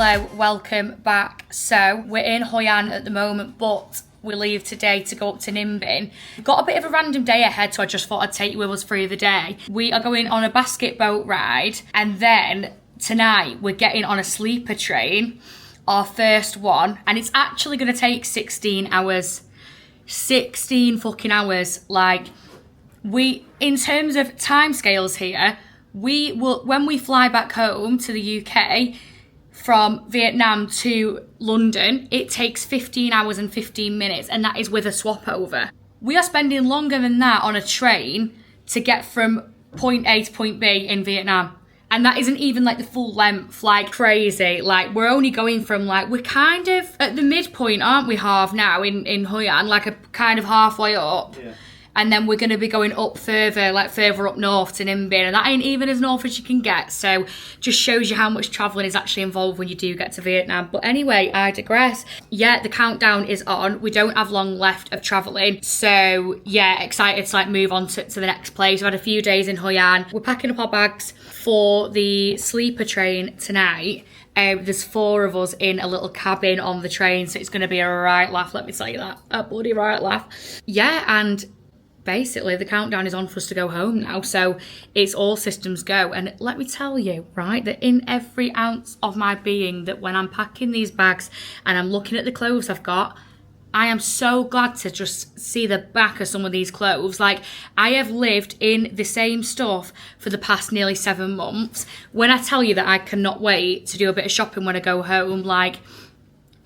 Hello, welcome back. So we're in Hoi An at the moment, but we leave today to go up to Ninh Binh. We've got a bit of a random day ahead, so I just thought I'd take you with us through the day. We are going on a basket boat ride, and then tonight we're getting on a sleeper train, our first one, and it's actually going to take 16 hours. 16 fucking hours. Like, in terms of timescales here, we will, when we fly back home to the UK from Vietnam to London, it takes 15 hours and 15 minutes, and that is with a swap over. We are spending longer than that on a train to get from point A to point B in Vietnam. And that isn't even like the full length, like crazy. Like, we're only going from, like, we're kind of at the midpoint, aren't we, half now in Hoi An, like a kind of halfway up. Yeah. And then we're going to be going up further, like further up north to Ninh Binh, and that ain't even as north as you can get. So just shows you how much travelling is actually involved when you do get to Vietnam. But anyway, I digress. Yeah, the countdown is on. We don't have long left of travelling. So yeah, excited to like move on to the next place. We've had a few days in Hoi An. We're packing up our bags for the sleeper train tonight. There's 4 of us in a little cabin on the train, so it's going to be a right laugh, let me tell you that. A bloody right laugh. Yeah, and basically the countdown is on for us to go home now, so it's all systems go. And let me tell you, right, that in every ounce of my being, that when I'm packing these bags and I'm looking at the clothes I've got, I am so glad to just see the back of some of these clothes. Like, I have lived in the same stuff for the past nearly 7 months. When I tell you that I cannot wait to do a bit of shopping when I go home, like,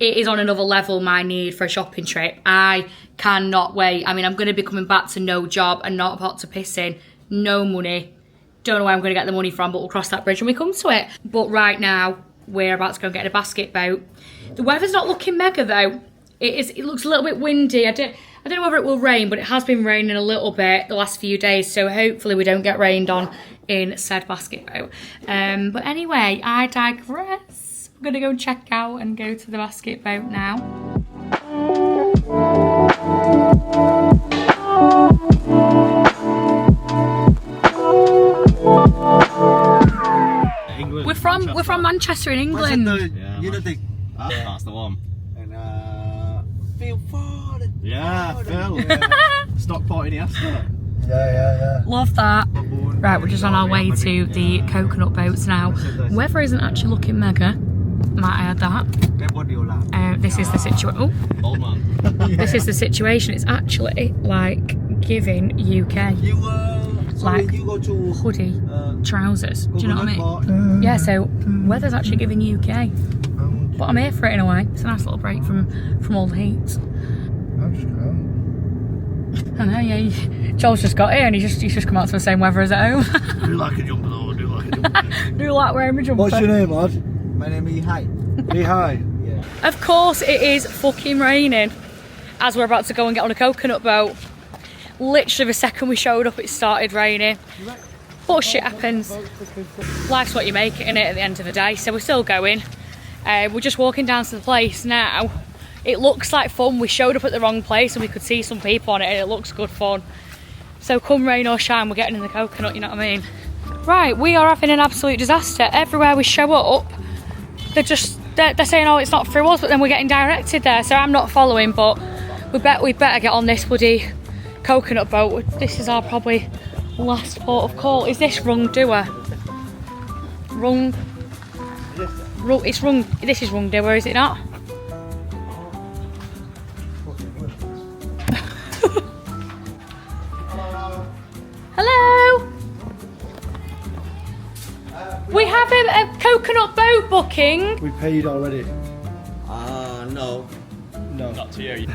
it is on another level, my need for a shopping trip. I cannot wait. I mean, I'm going to be coming back to no job and not a pot to piss in, no money. Don't know where I'm going to get the money from, but we'll cross that bridge when we come to it. But right now, we're about to go and get in a basket boat. The weather's not looking mega, though. It looks a little bit windy. I don't know whether it will rain, but it has been raining a little bit the last few days, so hopefully we don't get rained on in said basket boat. But anyway, I digress. I'm gonna go check out and go to the basket boat now. England, we're from Manchester in England. That's the one. Phil Ford. Yeah, Phil. Stockport in Astor. Yeah. Love that. Right, we're just on our way to the coconut boats now. Weather isn't actually looking mega. Might I add that? This is the situation. Oh, old man. This is the situation. It's actually like giving UK. Like hoodie, trousers. Do you know what I mean? Yeah. So weather's actually giving UK. But I'm here for it in a way. It's a nice little break from all the heat. I know, yeah. Joel's just got here and he's just come out to the same weather as at home. Do like a jumper though, do like a jumper. Do like wearing my jumper. What's your name, lad? My name is Hoi. Hoi. Yeah. Of course it is fucking raining as we're about to go and get on a coconut boat. Literally the second we showed up it started raining. But shit happens. Life's what you make it, innit, at the end of the day. So we're still going. We're just walking down to the place now. It looks like fun. We showed up at the wrong place and we could see some people on it and it looks good fun. So come rain or shine, we're getting in the coconut, you know what I mean? Right, we are having an absolute disaster. Everywhere we show up, they're saying, oh, it's not through us, but then we're getting directed there. So I'm not following, but we better get on this bloody coconut boat. This is our probably last port of call. Is this Rung Dua? It's Rung. This is Rung Dua, is it not? Hello. We have a coconut boat booking. We paid already. No. No. Not to you.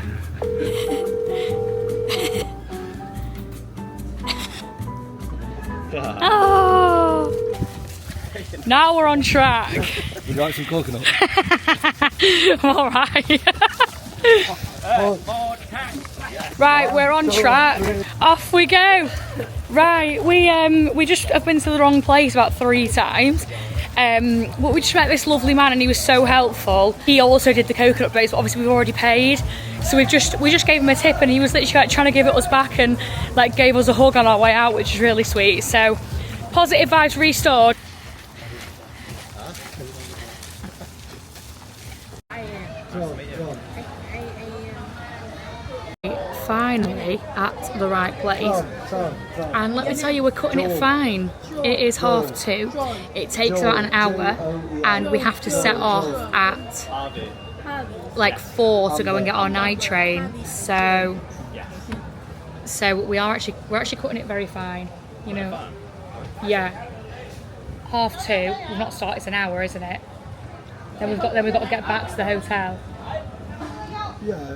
Oh. Now we're on track. Would you like some coconut? All right. Right, we're on track. Off we go. Right, we just have been to the wrong place about 3 times. But we just met this lovely man and he was so helpful. He also did the coconut boats, but obviously we've already paid. So we just gave him a tip and he was literally like trying to give it us back and like gave us a hug on our way out, which is really sweet. So positive vibes restored. Finally at the right place, and let me tell you, we're cutting it fine. It is 2:30. It takes about an hour, and we have to set off at like 4 to go and get our night train. So we're actually cutting it very fine, you know. Yeah, 2:30. We've not started. It's an hour, isn't it? Then we've got to get back to the hotel. Yeah.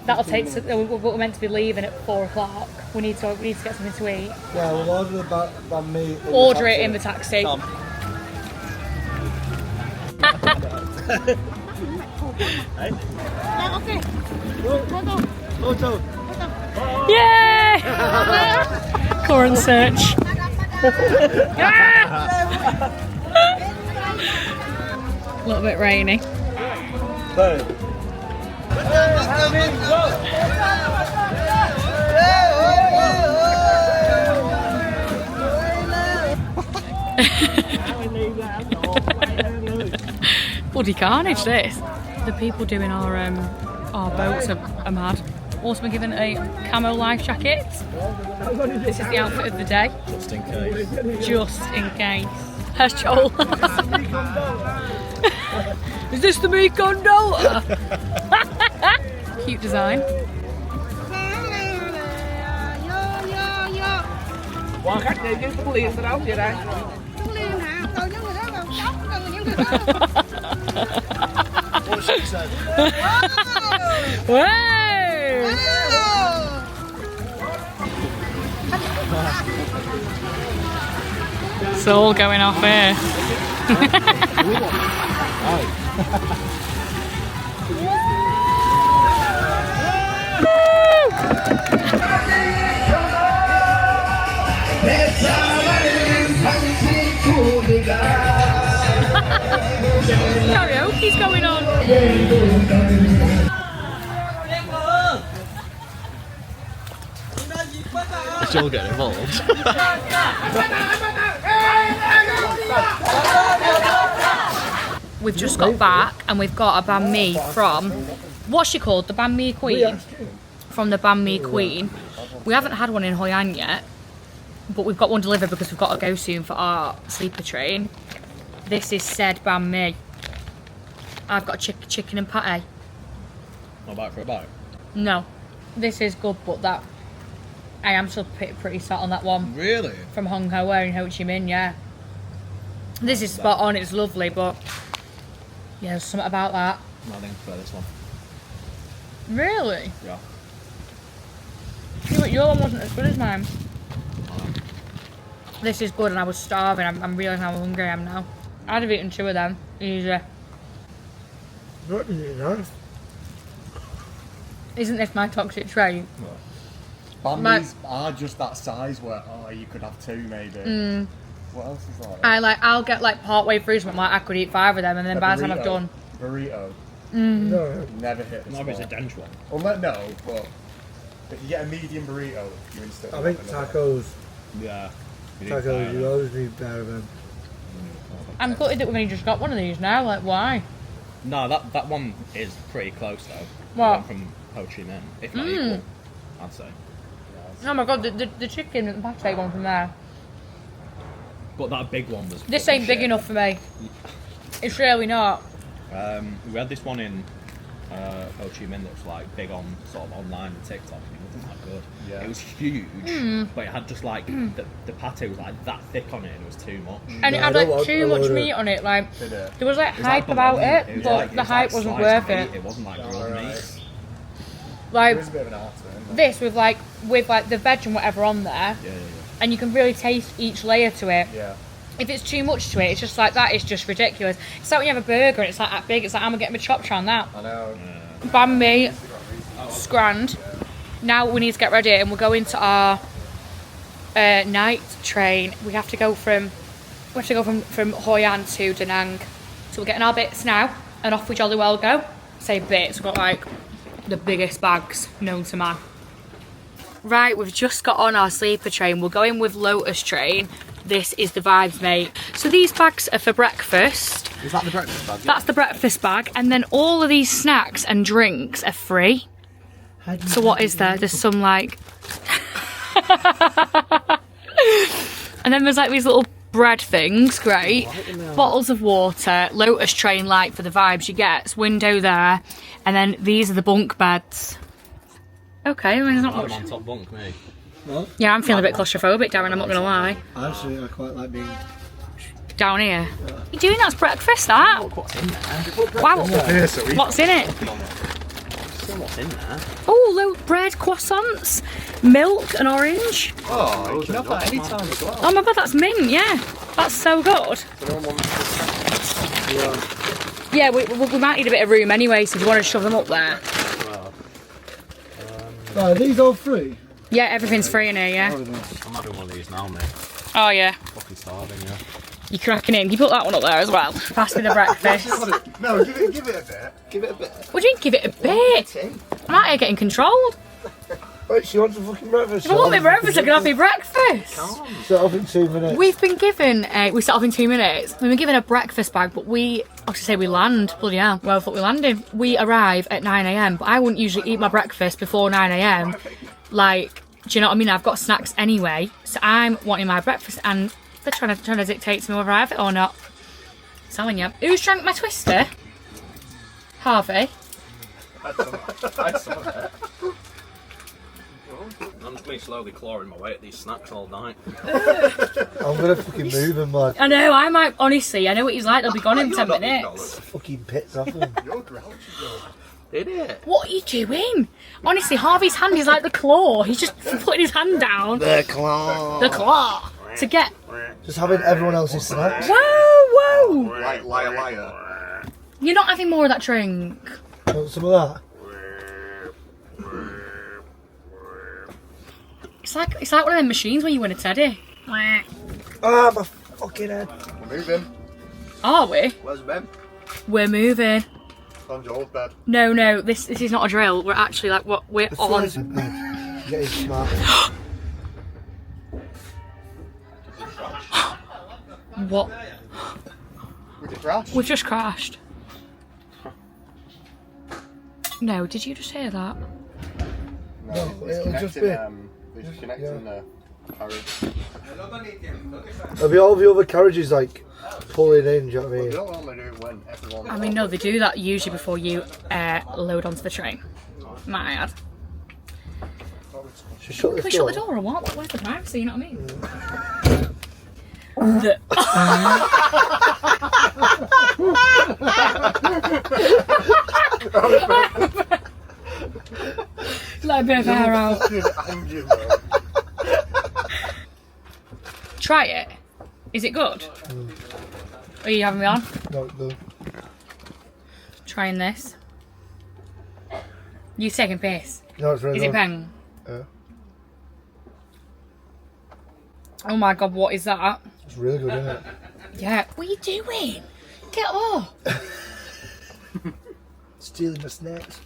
That'll take. We're meant to be leaving at 4 o'clock. We need to get something to eat. Yeah, we'll order the banh mi. Order it in the taxi. Yay! Current search. A little bit rainy. Bloody carnage this. The people doing our boats are mad. Also been given a camo life jacket. This is the outfit of the day. Just in case. Just in case. Here's Joel. Is this the Me gondola? Cute design. What she said. Whoa! It's all going off here. Karaoke's going on. Joel getting involved. We've just got back and we've got a banh mi from, what's she called? The Banh Mi Queen? From the Banh Mi Queen. We haven't had one in Hoi An yet, but we've got one delivered because we've got to go soon for our sleeper train. This is said banh mi. I've got chicken and pate. Not bite for a bite. No, this is good, but that I am still pretty sat on that one. Really? From Hong Kong in Ho Chi Minh, yeah. This is spot on. It's lovely, but yeah, there's something about that. No, I think I prefer this one. Really? Yeah. Your one wasn't as good as mine. This is good, and I was starving. I'm realising how hungry I am now. I'd have eaten 2 of them easy. What is it, nice? Isn't this my toxic trait? Banh mi's are just that size where you could have 2 maybe. What else is like? I'll get like part way through something, like I could eat 5 of them, and then by the time I've done. Burrito. No. Never hit this. Not if it's a dense one. Well, no, but if you get a medium burrito, you instantly. I think tacos. Yeah. Tacos, you always need better than. I'm gutted that we've only just got one of these now. Like, why? No, that one is pretty close though. What? The one from Ho Chi Minh, if not equal, I'd say. Oh my god, the chicken and the pate one from there. But that big one was. This ain't big enough for me. It's really not. We had this one in Ho Chi Minh that was like big on sort of online and TikTok, and it wasn't that good. Yeah. It was huge, but it had just like the pate was like that thick on it, and it was too much. And it had like too much meat on it. Like there was like hype about it, but the hype wasn't worth it. It wasn't like grilled meat. Like There's a bit of an art to it, isn't this with like the veg and whatever on there, Yeah. and you can really taste each layer to it. Yeah. If it's too much to it, it's just like that is just ridiculous. It's like when you have a burger and it's like that big. It's like I'm gonna get my chops around that. I know. Banh mi, scrand. Now we need to get ready and we're going to our night train. We have to go from Hoi An to Da Nang. So we're getting our bits now and off we jolly well go. Say bits, we've got like the biggest bags known to man. Right, we've just got on our sleeper train. We're going with Lotus train. This is the vibes, mate. So these bags are for breakfast. Is that the breakfast bag? That's the breakfast bag, and then all of these snacks and drinks are free. So what is there? There's some like... and then there's like these little bread things, great. Bottles of water, Lotus train light for the vibes you get. It's window there. And then these are the bunk beds. Okay, I mean, there's not I'm much. on top bunk, me. Yeah, I'm feeling a bit claustrophobic, Darren, I'm not going to lie. Actually, I quite like being. Down here. You doing that's breakfast, that? Look what's in there. Wow. Here, so we... What's in it? See what's in there. Oh, look, bread, croissants, milk and orange. Oh, you can have that any time as well. Oh my god, that's mint, yeah. That's so good. Yeah, we might need a bit of room anyway, so if you want to shove them up there. Are these all free? Yeah, everything's free in here, yeah. I'm having one of these now, mate. Oh yeah. Fucking starving, yeah. You're cracking in. You put that one up there as well. Pass me the breakfast. No, give it a bit. Give it a bit. What do you mean, give it a bit? I'm out here getting controlled. Wait, she wants a fucking breakfast. If I want my breakfast, I can have my breakfast. Set off in 2 minutes. We've been given we set off in 2 minutes. We've been given a breakfast bag, but I was to say we land. Bloody hell. Well, I thought we landed. We arrive at 9 AM, but I wouldn't usually eat my breakfast before 9 AM. Like, do you know what I mean? I've got snacks anyway, so I'm wanting my breakfast, and they're trying to dictate to me whether I have it or not. I'm telling you. Who's drank my twister? Harvey. I'm just going to slowly clawing my way at these snacks all night. I'm gonna fucking move him, like I know, I might, honestly, I know what he's like, they'll be gone in 10 minutes. fucking pits off him. You're grouchy, though. Did it? What are you doing? Honestly, Harvey's hand is like the claw. He's just putting his hand down. The claw. The claw. To get... Just having everyone else's snacks. Whoa, whoa! Like, liar. You're not having more of that drink. Want some of that? It's like one of them machines when you win a teddy. Ah, my fucking head. We're moving. Are we? Where's Ben? We're moving. On Joel's bed. No, this is not a drill. We're actually like, what, we're The on. flies are bad. Getting smart. What? With the crash? We've just crashed. No, did you just hear that? No, it'll just be. It's just connecting the carriage. There'll be all the other carriages like pulling in, do you know what I You mean? don't normally do it when everyone... I mean, no, they do that usually before you load onto the train. Might add. Just shut Can this we door. shut the door or what? Where's the privacy, you know what I mean? Let a bit of hair out. Try it. Is it good? Are you having me on? No. Trying this. You taking piss? No, it's really Is it good. peng? Yeah. Oh my god, what is that? It's really good, isn't it? Yeah. What are you doing? Get off. Stealing my snacks.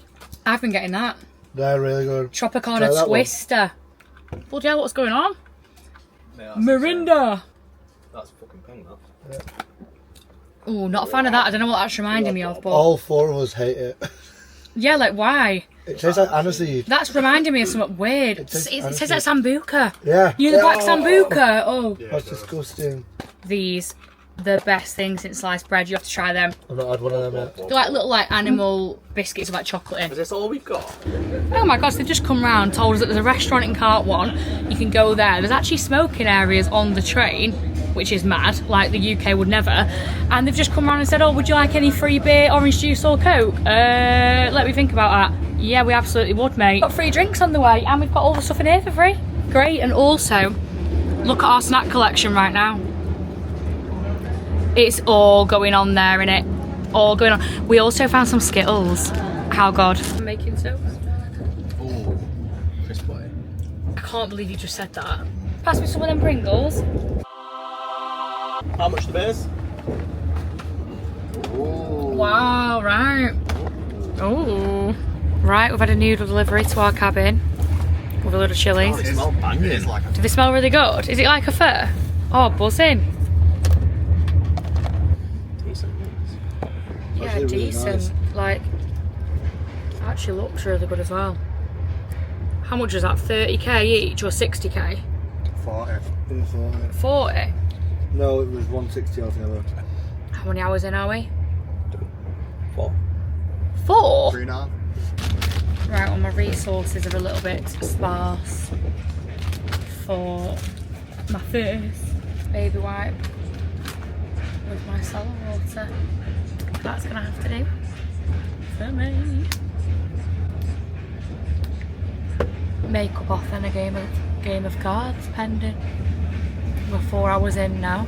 I've been getting that. They're really good. Try Tropicana that one. Twister. Bloody hell, what's going on? Yeah, Mirinda. That's fucking ping, that. Oh, not a fan of that. I don't know what that's reminding me of, but All four of us hate it. yeah, like why? It tastes like aniseed. That's reminding me of something weird. It tastes tastes like sambuca. Yeah. You know the black Oh, sambuca? Oh. That's disgusting. These, the best thing since sliced bread. You have to try them. I've not had one of them yet. They're like little like animal biscuits with like chocolate in. Is this all we've got? Oh my gosh, they've just come round, told us that there's a restaurant in Cart 1. You can go there. There's actually smoking areas on the train, which is mad, like the UK would never. And they've just come round and said, oh, would you like any free beer, orange juice or Coke? Let me think about that. Yeah, we absolutely would, mate. Got free drinks on the way, and we've got all the stuff in here for free. Great, and also, look at our snack collection right now. It's all going on there, innit? All going on. We also found some Skittles. How god. I'm making toast. Ooh, crisp boy. I can't believe you just said that. Pass me some of them Pringles. How much the beers? Wow, right. Oh. Right, we've had a noodle delivery to our cabin with a load of chilies. They smell banging. Do they smell really good? Is it like a pho? Oh, buzzing. Decent ones. Yeah, They're really decent. nice. Like, actually looks really good as well. How much is that? 30k each or 60k? 40. It was 40. 40? No, it was 160 altogether. How many hours in are we? 4. 4? 3.5. Right, well my resources are a little bit sparse for my first baby wipe with my micellar water. That's gonna have to do for me. Makeup off and a game of cards pending. We're 4 hours in now.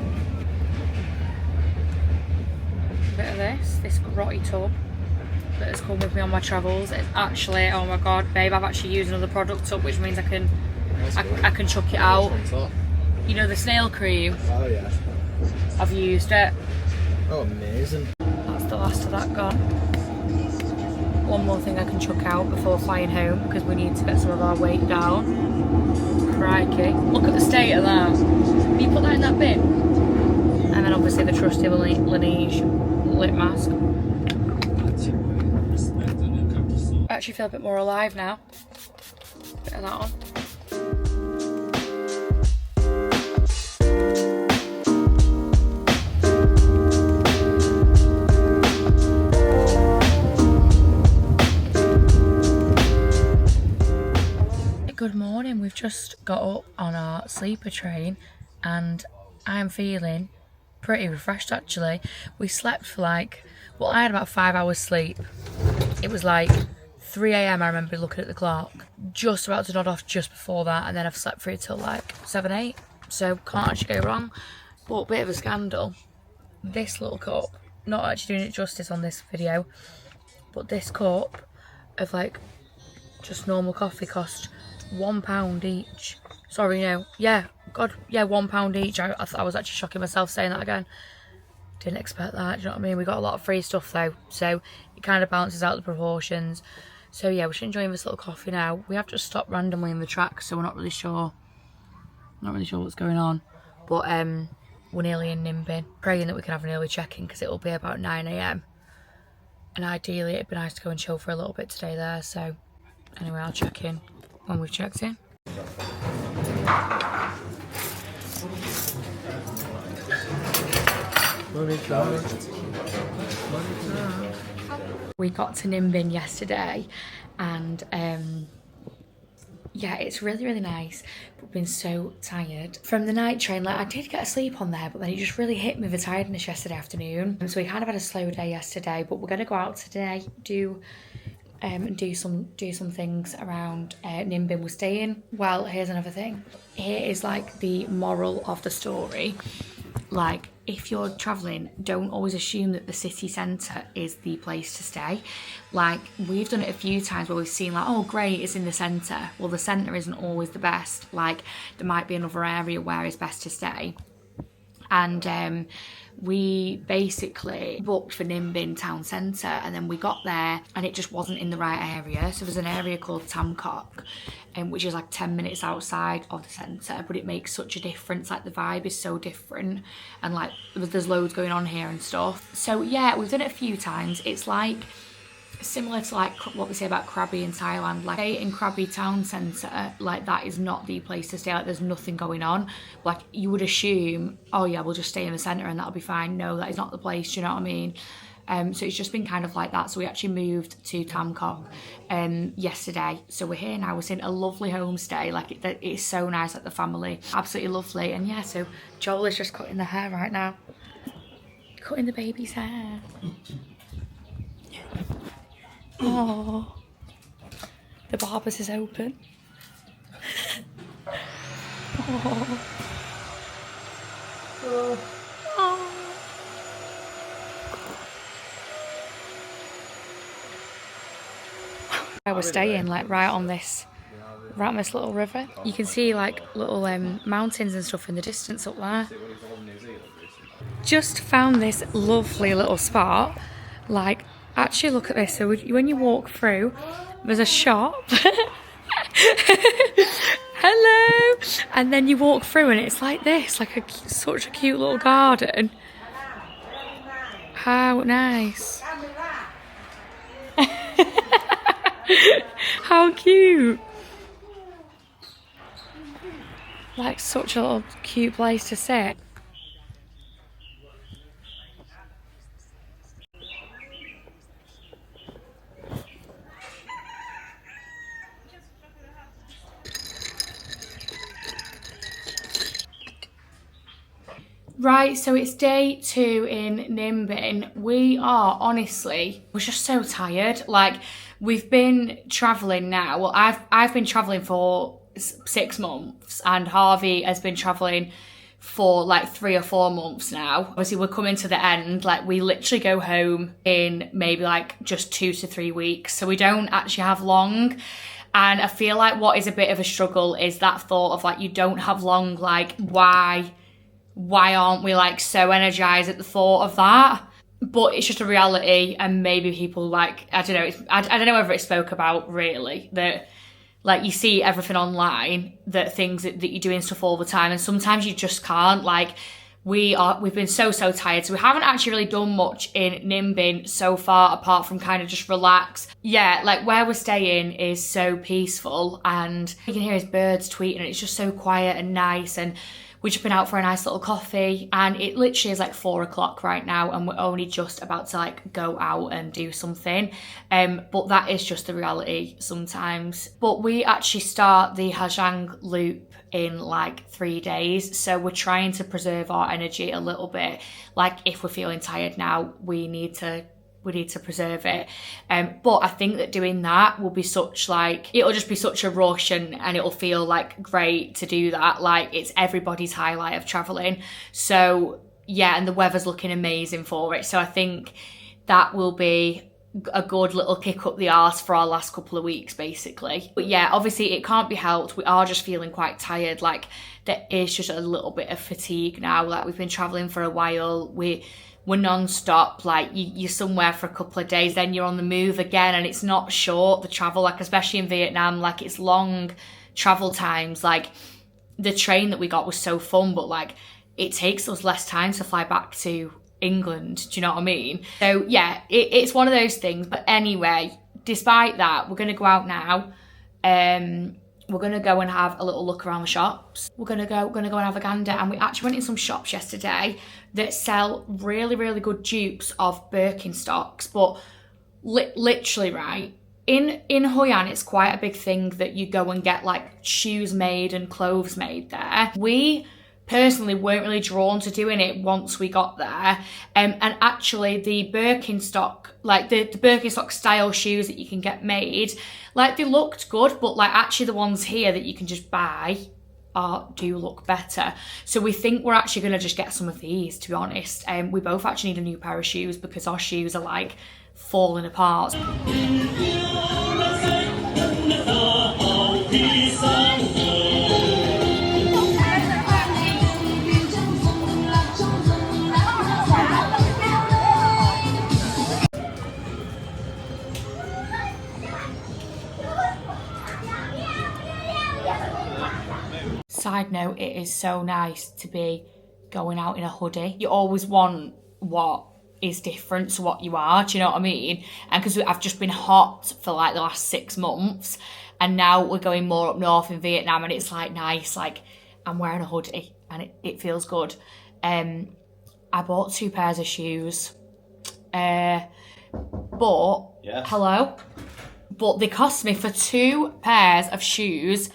Bit of this grotty tub that has come with me on my travels. It's actually, oh my god, babe, I've actually used another product up, which means I can chuck it out. You know the snail cream? Oh yeah. I've used it. Oh, amazing. That's the last of that gone. One more thing I can chuck out before flying home because we need to get some of our weight down. Crikey. Look at the state of that. Will you put that in that bin? And then obviously the trusty Laneige lip mask. I actually feel a bit more alive now. Bit of that on. Good morning, we've just got up on our sleeper train and I am feeling pretty refreshed actually. We slept for well, I had about 5 hours sleep. It was like 3 AM, I remember looking at the clock. Just about to nod off just before that, and then I've slept through till like 7, 8. So can't actually go wrong. But bit of a scandal. This little cup, not actually doing it justice on this video, but this cup of just normal coffee cost £1 each. Sorry, no. Yeah, God, yeah, £1 each. I was actually shocking myself saying that again. Didn't expect that, do you know what I mean? We got a lot of free stuff though, so it kind of balances out the proportions. So yeah, we're just enjoying this little coffee now. We have just stopped randomly in the track, so we're not really sure what's going on. But we're nearly in Ninh Binh, praying that we can have an early check-in because it'll be about 9 AM. And ideally it'd be nice to go and chill for a little bit today there, so anyway, I'll check in when we've checked in. We got to Ninh Binh yesterday and yeah, it's really, really nice, but we've been so tired from the night train. I did get a sleep on there, but then it just really hit me the tiredness yesterday afternoon. So we kind of had a slow day yesterday, but we're going to go out today, do some things around Ninh Binh. We're staying. Well, here's another thing. Here is the moral of the story. If you're traveling, don't always assume that the city centre is the place to stay. We've done it a few times where we've seen oh great, it's in the centre. Well, the centre isn't always the best. There might be another area where it's best to stay. And we basically booked for Ninh Binh town centre, and then we got there and it just wasn't in the right area. So there's an area called Tam Coc, which is 10 minutes outside of the centre, but it makes such a difference. The vibe is so different, and there's loads going on here and stuff. So yeah, we've done it a few times. It's similar to what they say about Krabi in Thailand. In Krabi town centre, that is not the place to stay. There's nothing going on. You would assume, oh yeah, we'll just stay in the centre and that'll be fine. No, that is not the place, do you know what I mean? So it's just been kind of like that. So we actually moved to Tam Coc yesterday. So we're here now. We're seeing a lovely homestay. It's so nice, the family, absolutely lovely. And yeah, so Joel is just cutting the hair right now. Cutting the baby's hair. Oh, the barber's is open. Oh. Oh. I was staying right on this little river. You can see little mountains and stuff in the distance up there. Just found this lovely little spot. Actually, look at this. So when you walk through, there's a shop. Hello. And then you walk through and it's like this, such a cute little garden. How nice. How cute. Like such a little cute place to sit. Right, so it's day 2 in Ninh Binh. We are honestly, we're just so tired. Like, we've been travelling now. Well, I've been travelling for 6 months, and Harvey has been travelling for like 3 or 4 months now. Obviously, we're coming to the end. Like, we literally go home in maybe like just 2 to 3 weeks, so we don't actually have long. And I feel like what is a bit of a struggle is that thought of like, you don't have long. Like, why aren't we like so energized at the thought of that? But it's just a reality, and maybe people like, I don't know, I don't know whether it spoke about really, that like you see everything online, that things that you're doing stuff all the time, and sometimes you just can't. Like, we've been so tired, so we haven't actually really done much in Ninh Binh so far, apart from kind of just relax. Yeah, like where we're staying is so peaceful, and you can hear his birds tweeting, and it's just so quiet and nice. And we've just been out for a nice little coffee, and it literally is like 4 o'clock right now, and we're only just about to like go out and do something. But that is just the reality sometimes. But we actually start the Hajang loop in like 3 days, so we're trying to preserve our energy a little bit. Like, if we're feeling tired now, we need to preserve it. But I think that doing that will be such like, it'll just be such a rush, and it'll feel like great to do that. Like, it's everybody's highlight of traveling. So yeah, and the weather's looking amazing for it. So I think that will be a good little kick up the arse for our last couple of weeks, basically. But yeah, obviously it can't be helped. We are just feeling quite tired. Like, there is just a little bit of fatigue now. Like, we've been traveling for a while. We're non-stop. Like, you're somewhere for a couple of days, then you're on the move again, and it's not short, the travel. Like, especially in Vietnam, like, it's long travel times. Like, the train that we got was so fun, but like, it takes us less time to fly back to England. Do you know what I mean? So yeah, it's one of those things. But anyway, despite that, we're gonna go out now. We're gonna go and have a little look around the shops. We're gonna go and have a gander, and we actually went in some shops yesterday that sell really good dupes of Birkenstocks. But literally, right, in Hoi An, it's quite a big thing that you go and get like shoes made and clothes made there. We personally weren't really drawn to doing it once we got there. And actually the Birkenstock, like the Birkenstock style shoes that you can get made, like, they looked good, but like actually the ones here that you can just buy do look better. So we think we're actually gonna just get some of these, to be honest. We both actually need a new pair of shoes because our shoes are like falling apart. Side note, it is so nice to be going out in a hoodie. You always want what is different to what you are, do you know what I mean? And because I've just been hot for like the last 6 months, and now we're going more up north in Vietnam, and it's like nice, like I'm wearing a hoodie and it feels good. I bought 2 pairs of shoes, but yes. Hello, but they cost me for 2 pairs of shoes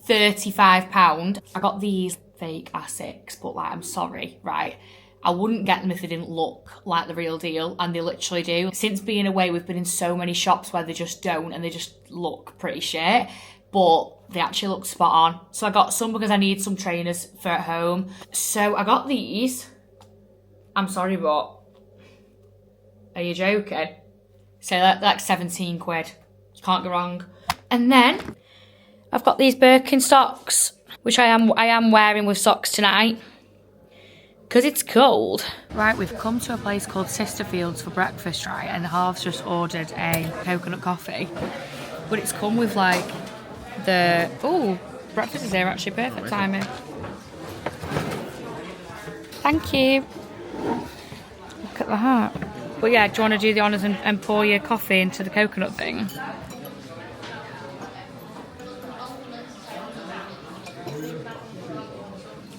£35. I got these fake Asics, but like, I'm sorry, right? I wouldn't get them if they didn't look like the real deal, and they literally do. Since being away, we've been in so many shops where they just don't, and they just look pretty shit, but they actually look spot on. So I got some because I need some trainers for at home. So I got these. I'm sorry, but are you joking? So they're like 17 quid. You can't go wrong. And then I've got these Birkenstocks, which I am wearing with socks tonight because it's cold. Right, we've come to a place called Sisterfields for breakfast, right? And Harv's just ordered a coconut coffee, but it's come with like the, oh, breakfast is here actually, perfect timing. Thank you. Look at that. But yeah, do you want to do the honours and pour your coffee into the coconut thing?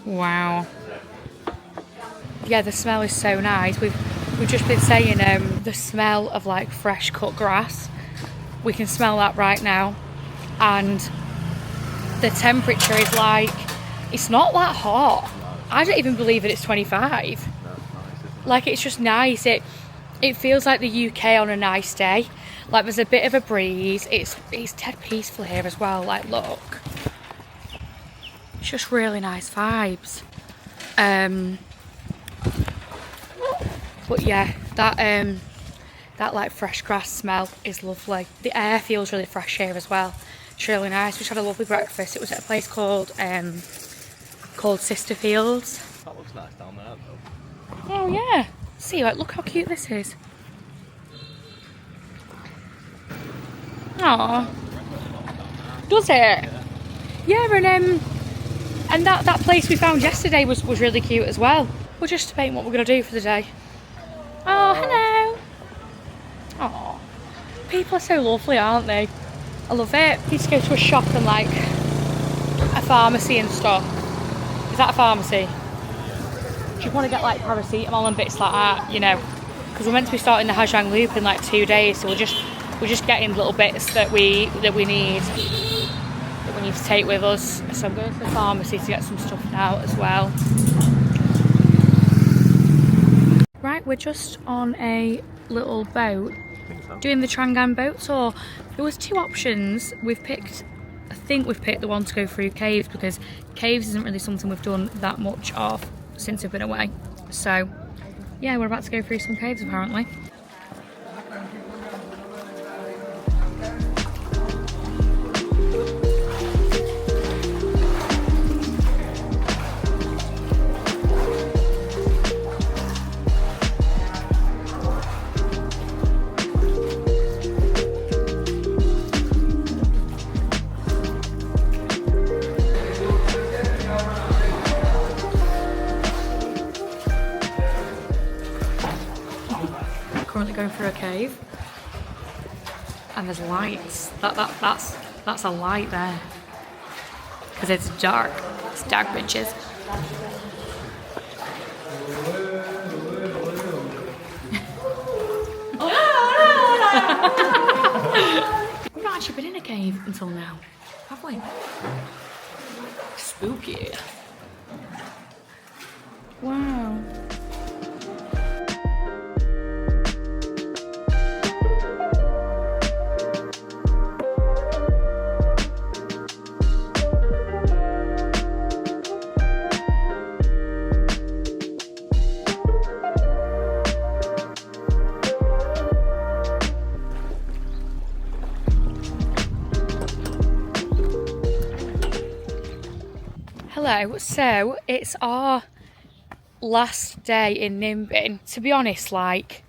Wow. Yeah, the smell is so nice. We've just been saying the smell of like fresh cut grass. We can smell that right now. And the temperature is like, it's not that hot. I don't even believe that it's 25. Like, it's just nice. It feels like the UK on a nice day. Like, there's a bit of a breeze. It's dead peaceful here as well. Like, look. It's just really nice vibes. But yeah, that like fresh grass smell is lovely. The air feels really fresh here as well. It's really nice. We just had a lovely breakfast. It was at a place called Sisterfields. That looks nice down there though. Oh yeah. See, like, look how cute this is. Aww. Does it? Yeah, and that place we found yesterday was really cute as well. We're just debating what we're gonna do for the day. Oh, hello. Oh, people are so lovely, aren't they? I love it. We need to go to a shop and like a pharmacy and stuff. Is that a pharmacy? Do you want to get like paracetamol and bits like that, you know? Because we're meant to be starting the Hajang Loop in like 2 days, so we're just getting little bits that we need to take with us. So I'm going to the pharmacy to get some stuff now as well. Right, we're just on a little boat doing the Trang A Boat Tour. There was 2 options. I think we've picked the one to go through caves, because caves isn't really something we've done that much of since we've been away. So yeah, we're about to go through some caves apparently. Currently going through a cave, and there's lights. That's a light there, because it's dark. It's dark, bitches. We've not actually been in a cave until now, have we? Spooky. Wow. Hello, so it's our last day in Ninh Binh. To be honest, like,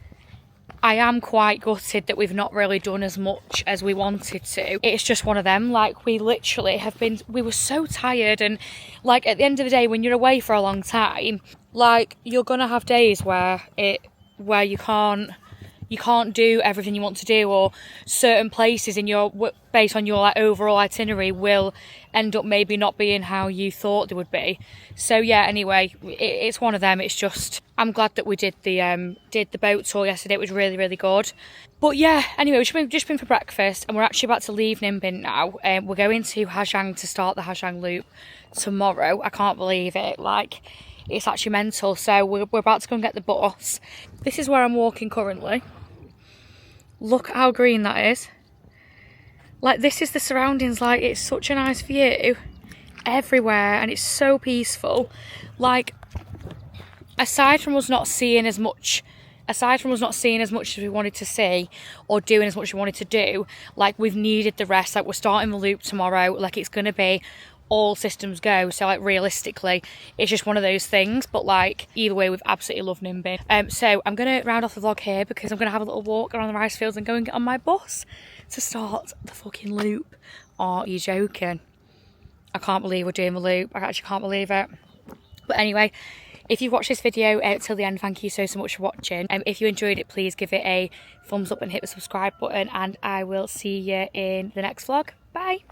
I am quite gutted that we've not really done as much as we wanted to. It's just one of them, like, we literally we were so tired, and like at the end of the day, when you're away for a long time, like, you're gonna have days where you can't do everything you want to do, or certain places in your, based on your like overall itinerary, will end up maybe not being how you thought they would be. So yeah, anyway, it's one of them. It's just, I'm glad that we did the boat tour yesterday. It was really, really good. But yeah, anyway, we've just been for breakfast, and we're actually about to leave Ninh Binh now. We're going to Hajang to start the Hajang Loop tomorrow. I can't believe it. Like, it's actually mental. So we're about to go and get the bus. This is where I'm walking currently. Look at how green that is. Like, this is the surroundings. Like, it's such a nice view everywhere, and it's so peaceful. Like, aside from us not seeing as much as we wanted to see, or doing as much as we wanted to do, like, we've needed the rest. Like, we're starting the loop tomorrow. Like, it's gonna be all systems go. So, like, realistically, it's just one of those things. But like, either way, we've absolutely loved Ninh Binh. So I'm gonna round off the vlog here, because I'm gonna have a little walk around the rice fields and go and get on my bus to start the fucking loop. Are you joking? I can't believe we're doing the loop. I actually can't believe it. But anyway, If you've watched this video till the end, thank you so much for watching. If you enjoyed it, please give it a thumbs up and hit the subscribe button, and I will see you in the next vlog. Bye.